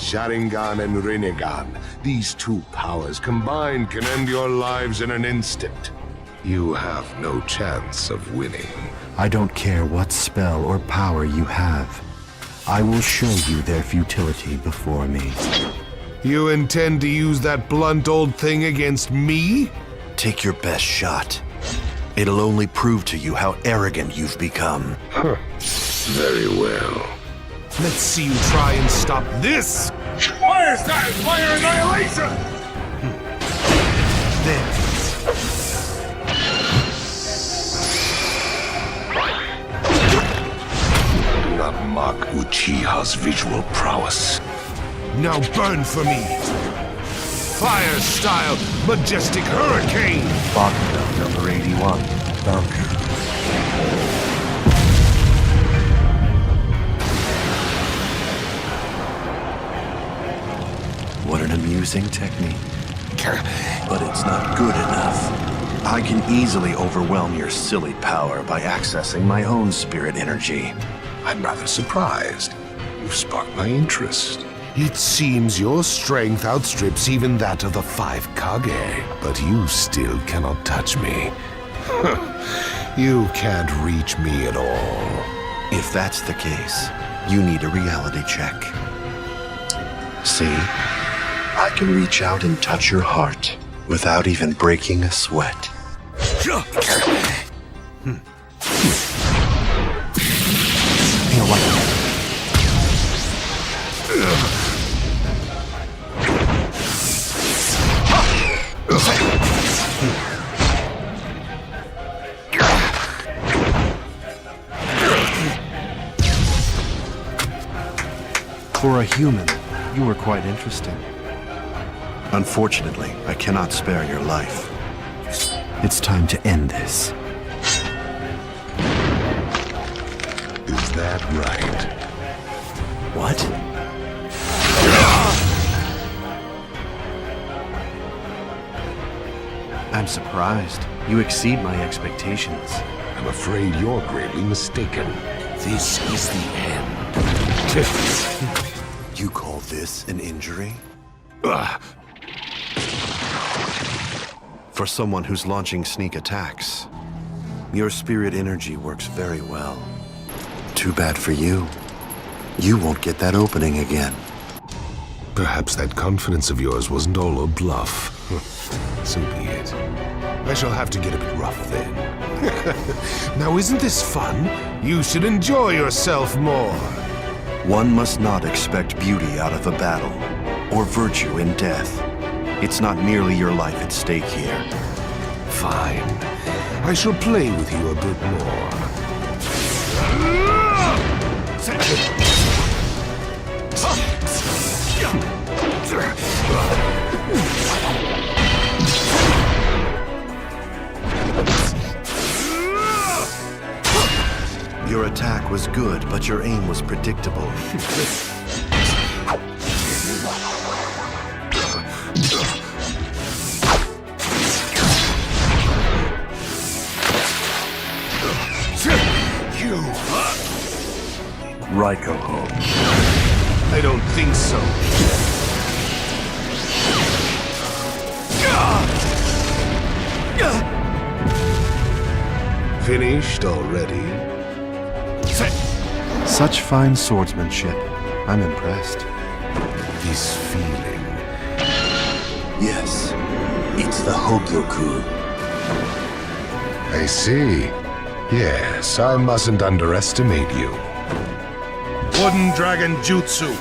Sharingan and Rinnegan. These two powers combined can end your lives in an instant. You have no chance of winning. I don't care what spell or power you have. I will show you their futility before me. You intend to use that blunt old thing against me? Take your best shot. It'll only prove to you how arrogant you've become. Huh. Very well. Let's see you try and stop this! Fire style! Fire annihilation! There. Do not mock Uchiha's visual prowess. Now burn for me! Fire style, majestic hurricane! Bakugo number 81. Baku. What an amusing technique. But it's not good enough. I can easily overwhelm your silly power by accessing my own spirit energy. I'm rather surprised. You've sparked my interest. It seems your strength outstrips even that of the 5 Kage. But you still cannot touch me. You can't reach me at all. If that's the case, you need a reality check. See? I can reach out and touch your heart without even breaking a sweat. Feel like For a human, you were quite interesting. Unfortunately, I cannot spare your life. It's time to end this. Is that right? What? I'm surprised. You exceed my expectations. I'm afraid you're gravely mistaken. This is the end. You call this an injury? For someone who's launching sneak attacks, your spirit energy works very well. Too bad for you. You won't get that opening again. Perhaps that confidence of yours wasn't all a bluff. So be it. I shall have to get a bit rough then. Now isn't this fun? You should enjoy yourself more. One must not expect beauty out of a battle, or virtue in death. It's not merely your life at stake here. Fine. I shall play with you a bit more. Your attack was good, but your aim was predictable. Raiko home. I don't think so. Finished already? Such fine swordsmanship. I'm impressed. This feeling. Yes, it's the Hogyoku. I see. Yes, I mustn't underestimate you. Wooden Dragon Jutsu.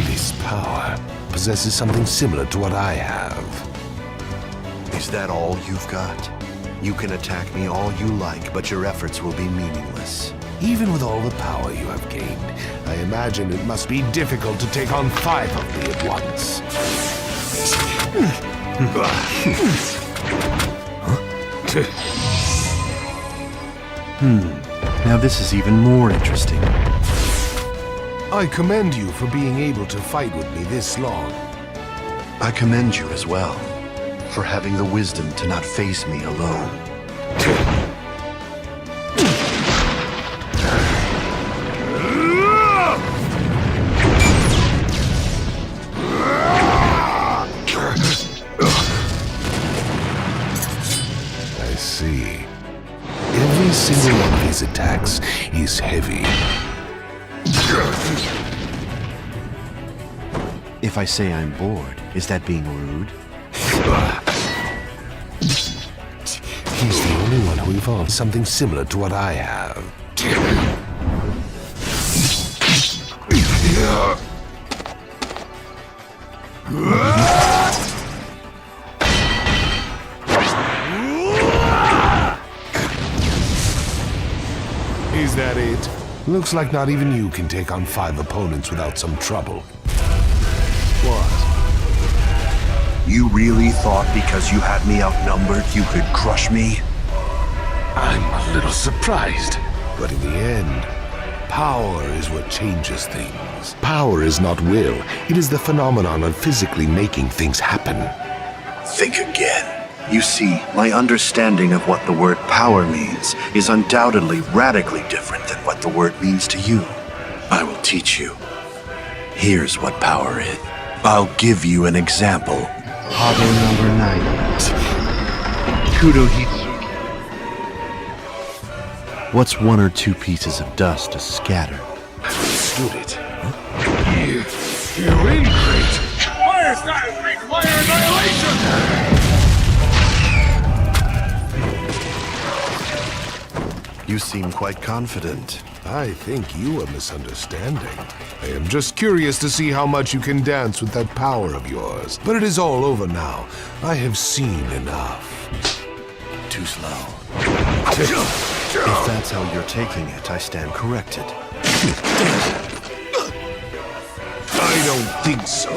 This power possesses something similar to what I have. Is that all you've got? You can attack me all you like, but your efforts will be meaningless. Even with all the power you have gained, I imagine it must be difficult to take on 5 of me at once. Now this is even more interesting. I commend you for being able to fight with me this long. I commend you as well, for having the wisdom to not face me alone. I see. Every single one of his attacks is heavy. If I say I'm bored, is that being rude? He's the only one who evolved something similar to what I have. Is that it? Looks like not even you can take on 5 opponents without some trouble. What? You really thought because you had me outnumbered you could crush me? I'm a little surprised. But in the end, power is what changes things. Power is not will. It is the phenomenon of physically making things happen. Think again. You see, my understanding of what the word power means is undoubtedly radically different than what the word means to you. I will teach you. Here's what power is. I'll give you an example. Hado number 9. Kurohitsuki. What's 1 or 2 pieces of dust to scatter? I understood it. Huh? You ingrate! Fire style require annihilation! You seem quite confident. I think you are misunderstanding. I am just curious to see how much you can dance with that power of yours. But it is all over now. I have seen enough. Too slow. If that's how you're taking it, I stand corrected. I don't think so.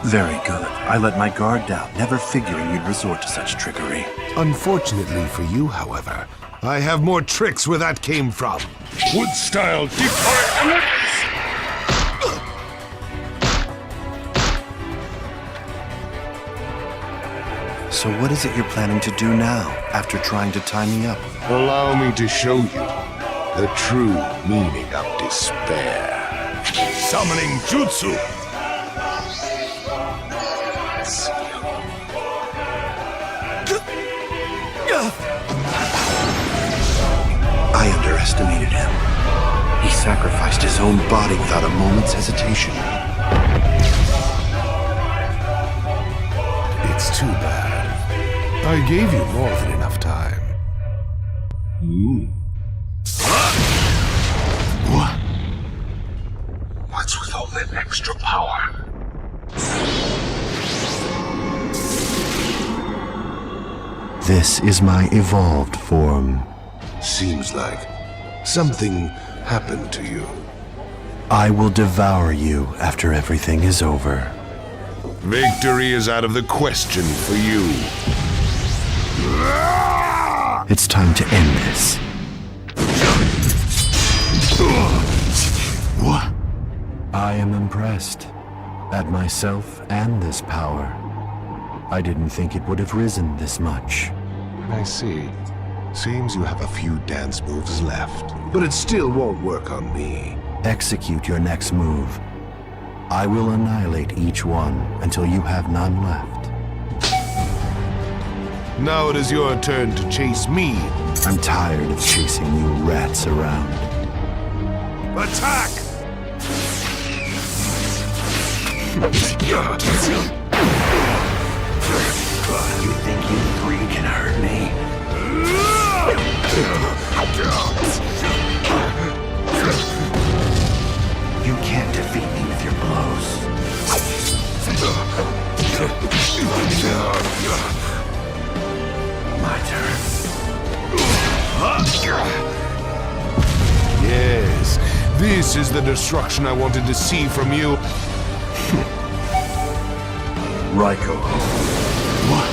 Very good. I let my guard down, never figuring you'd resort to such trickery. Unfortunately for you, however, I have more tricks where that came from. Wood style decoy. So what is it you're planning to do now, after trying to tie me up? Allow me to show you the true meaning of despair. Summoning Jutsu. I underestimated him. He sacrificed his own body without a moment's hesitation. It's too bad. I gave you more than enough time. What? What's with all that extra power? This is my evolved form. Seems like something happened to you. I will devour you after everything is over. Victory is out of the question for you. It's time to end this. What? I am impressed at myself and this power. I didn't think it would have risen this much. I see. Seems you have a few dance moves left, but it still won't work on me. Execute your next move. I will annihilate each one until you have none left. Now it is your turn to chase me. I'm tired of chasing you rats around. Attack! You think you 3 can hurt me? You can't defeat me with your blows. My turn. Yes, this is the destruction I wanted to see from you. Raiko. What?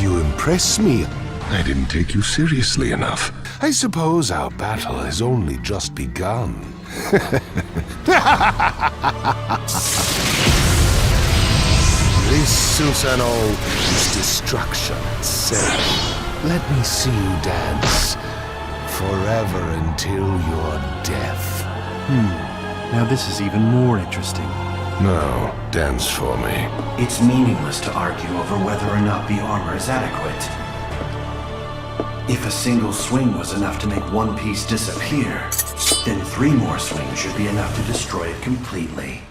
You impress me. I didn't take you seriously enough. I suppose our battle has only just begun. This Susanoo is destruction itself. Let me see you dance forever until your death. Now this is even more interesting. Now, dance for me. It's meaningless to argue over whether or not the armor is adequate. If a single swing was enough to make one piece disappear, then 3 more swings should be enough to destroy it completely.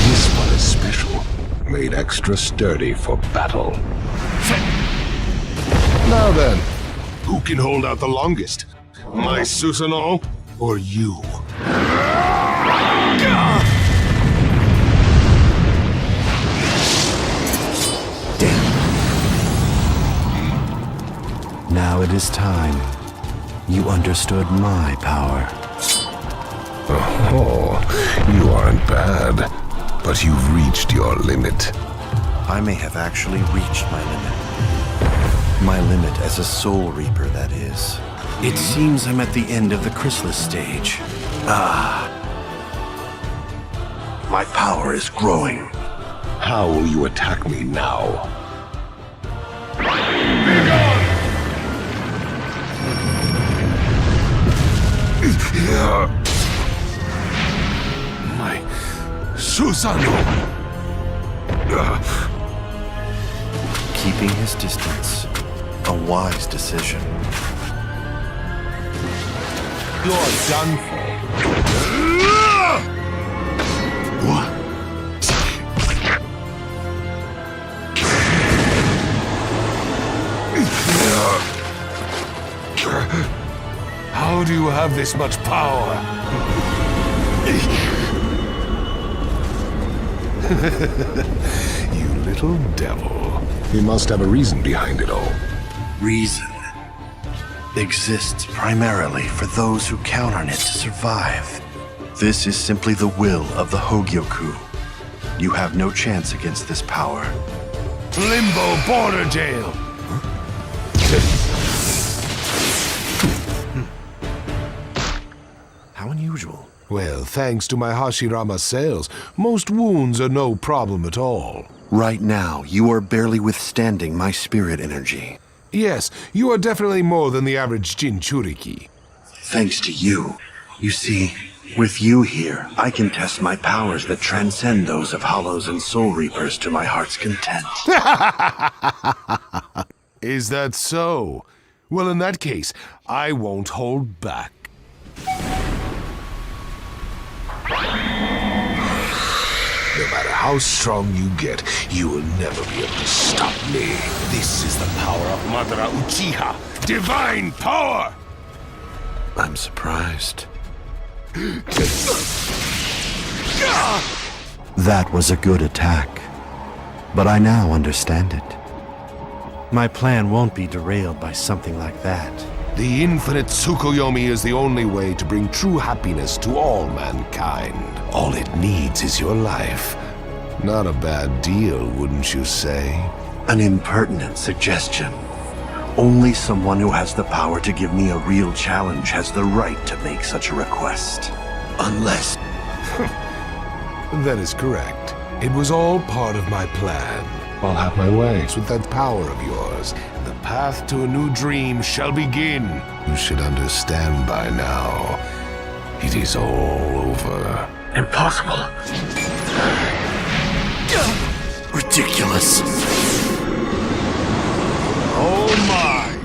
This one is special. Made extra sturdy for battle. Now then, who can hold out the longest? My Susanoo or you? Now it is time. You understood my power. Oh, you aren't bad, but you've reached your limit. I may have actually reached my limit. My limit as a Soul Reaper, that is. It seems I'm at the end of the chrysalis stage. My power is growing. How will you attack me now? My Susanoo! Keeping his distance. A wise decision. You're done for. What? How do you have this much power? You little devil. He must have a reason behind it all. Reason exists primarily for those who count on it to survive. This is simply the will of the Hogyoku. You have no chance against this power. Limbo Border Jail! How unusual. Well, thanks to my Hashirama sales, most wounds are no problem at all. Right now, you are barely withstanding my spirit energy. Yes, you are definitely more than the average Jinchuriki. Thanks to you. You see, with you here, I can test my powers that transcend those of Hollows and Soul Reapers to my heart's content. Is that so? Well, in that case, I won't hold back. No matter how strong you get, you will never be able to stop me. This is the power of Mádara Ouchiha! Divine power! I'm surprised. That was a good attack, but I now understand it. My plan won't be derailed by something like that. The infinite Tsukuyomi is the only way to bring true happiness to all mankind. All it needs is your life. Not a bad deal, wouldn't you say? An impertinent suggestion. Only someone who has the power to give me a real challenge has the right to make such a request. Unless... That is correct. It was all part of my plan. I'll have my way. With that power of yours, the path to a new dream shall begin. You should understand by now. It is all over. Impossible. Ridiculous. Oh my!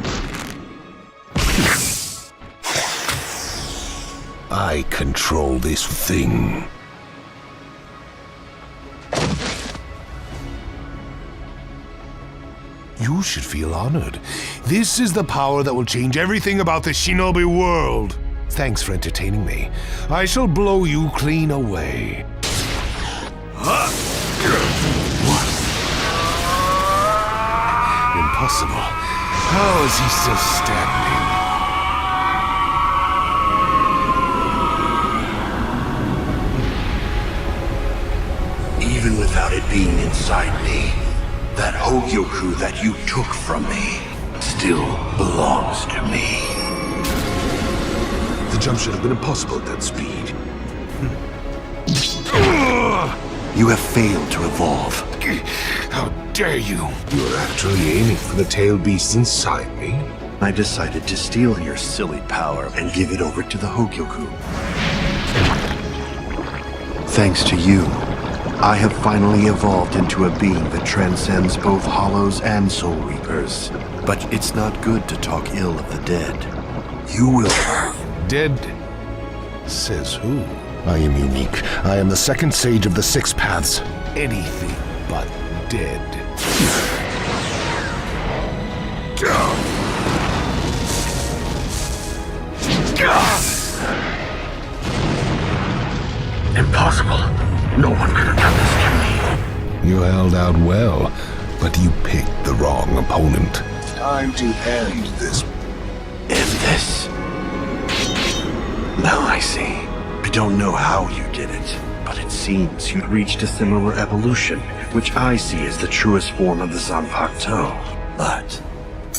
I control this thing. You should feel honored. This is the power that will change everything about the shinobi world. Thanks for entertaining me. I shall blow you clean away. Impossible. How is he still standing? Even without it being inside me, That Hogyoku that you took from me still belongs to me. The jump should have been impossible at that speed. You have failed to evolve. How dare you! You're actually aiming for the tail beast inside me? I decided to steal your silly power and give it over to the Hogyoku. Thanks to you, I have finally evolved into a being that transcends both Hollows and Soul Reapers. But it's not good to talk ill of the dead. You will... Dead? Says who? I am unique. I am the second sage of the Six Paths. Anything but dead. Impossible. No one could have done this to me. You held out well, but you picked the wrong opponent. Time to end this. End this? Now I see. I don't know how you did it, but it seems you'd reached a similar evolution, which I see as the truest form of the Zanpakuto. But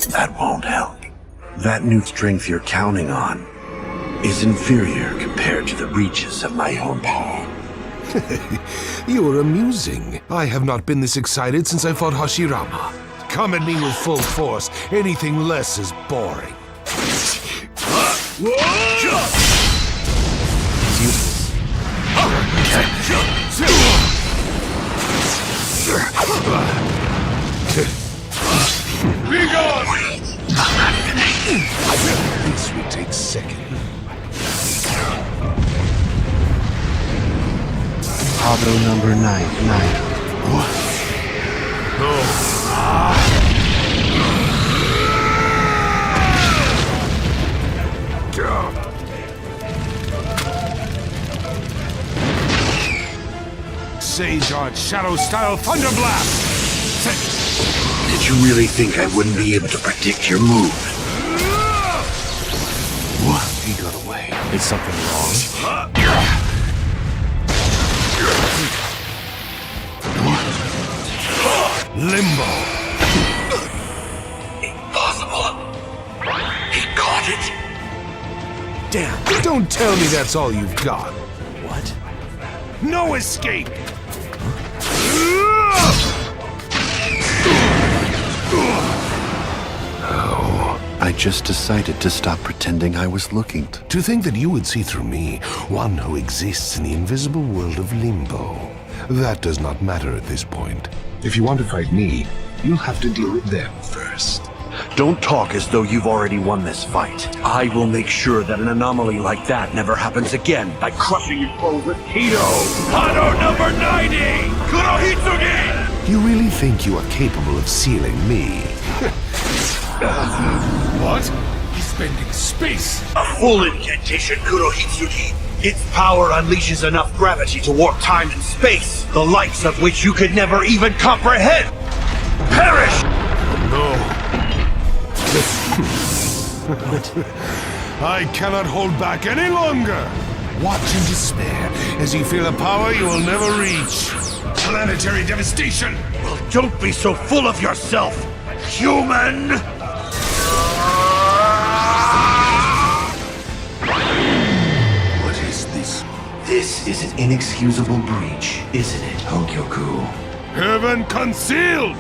that won't help. That new strength you're counting on is inferior compared to the reaches of my own power. You're amusing. I have not been this excited since I fought Hashirama. Come at me with full force. Anything less is boring. Be gone! This will take second. Auto number 99. Sage Art Shadow Style Thunder Blast! Did you really think I wouldn't be able to predict your move? What? He got away. Is something wrong? Limbo! Impossible. He caught it. Damn! Don't tell me that's all you've got. What? No escape! I just decided to stop pretending I was looking. To think that you would see through me, one who exists in the invisible world of Limbo. That does not matter at this point. If you want to fight me, you'll have to deal with them first. Don't talk as though you've already won this fight. I will make sure that an anomaly like that never happens again by crushing your foes with Kido. Hado number 90! Kurohitsugi! You really think you are capable of sealing me? What? He's spending space! A full incantation, Kurohitsugi. Its power unleashes enough gravity to warp time and space, the likes of which you could never even comprehend. Perish! No. I cannot hold back any longer. Watch in despair as you feel a power you will never reach. Planetary devastation! Well, don't be so full of yourself, human! What is this? This is an inexcusable breach, isn't it, Hogyoku? Heaven concealed!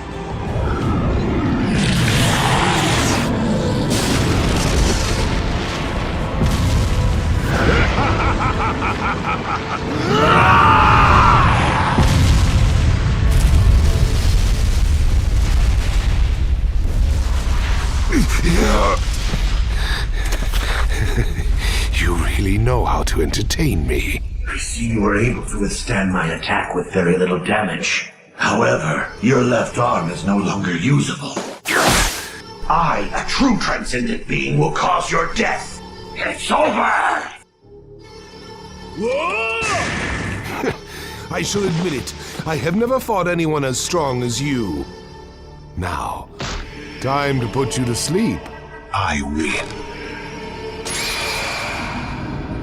You really know how to entertain me. I see you were able to withstand my attack with very little damage. However, your left arm is no longer usable. I, a true transcendent being, will cause your death. It's over! I shall admit it. I have never fought anyone as strong as you. Now, time to put you to sleep. I win.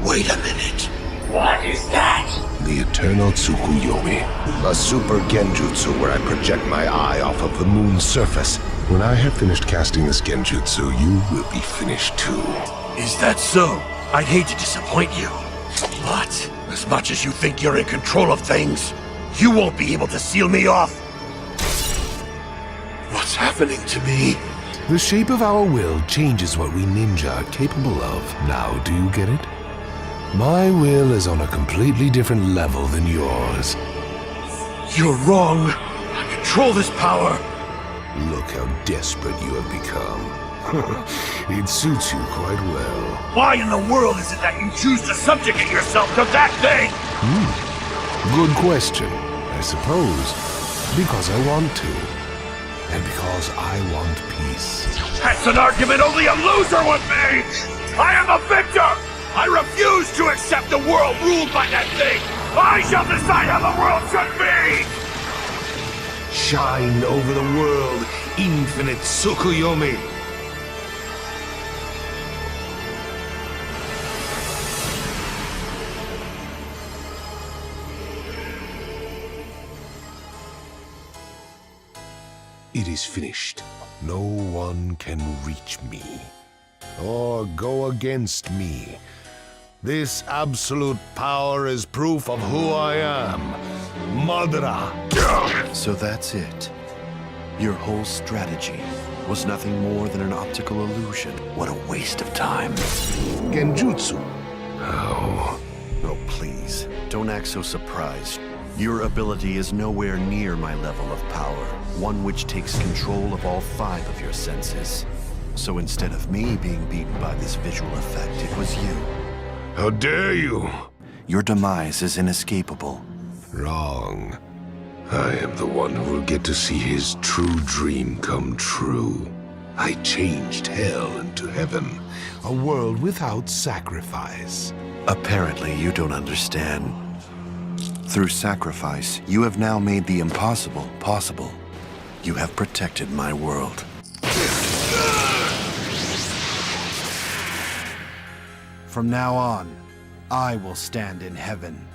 Wait a minute. What is that? The Eternal Tsukuyomi. A super genjutsu where I project my eye off of the moon's surface. When I have finished casting this genjutsu, you will be finished too. Is that so? I'd hate to disappoint you. But as much as you think you're in control of things, you won't be able to seal me off. What's happening to me? The shape of our will changes what we ninja are capable of. Now, do you get it? My will is on a completely different level than yours. You're wrong. I control this power. Look how desperate you have become. It suits you quite well. Why in the world is it that you choose to subjugate yourself to that thing? Good question. I suppose because I want to. And because I want peace. That's an argument only a loser would make! I am a victor! I refuse to accept a world ruled by that thing! I shall decide how the world should be! Shine over the world, infinite Tsukuyomi! It is finished. No one can reach me or go against me. This absolute power is proof of who I am. Mádara. So that's it. Your whole strategy was nothing more than an optical illusion. What a waste of time. Genjutsu. Oh, please, don't act so surprised. Your ability is nowhere near my level of power, one which takes control of all 5 of your senses. So instead of me being beaten by this visual effect, it was you. How dare you? Your demise is inescapable. Wrong. I am the one who will get to see his true dream come true. I changed hell into heaven, a world without sacrifice. Apparently, you don't understand. Through sacrifice, you have now made the impossible possible. You have protected my world. From now on, I will stand in heaven.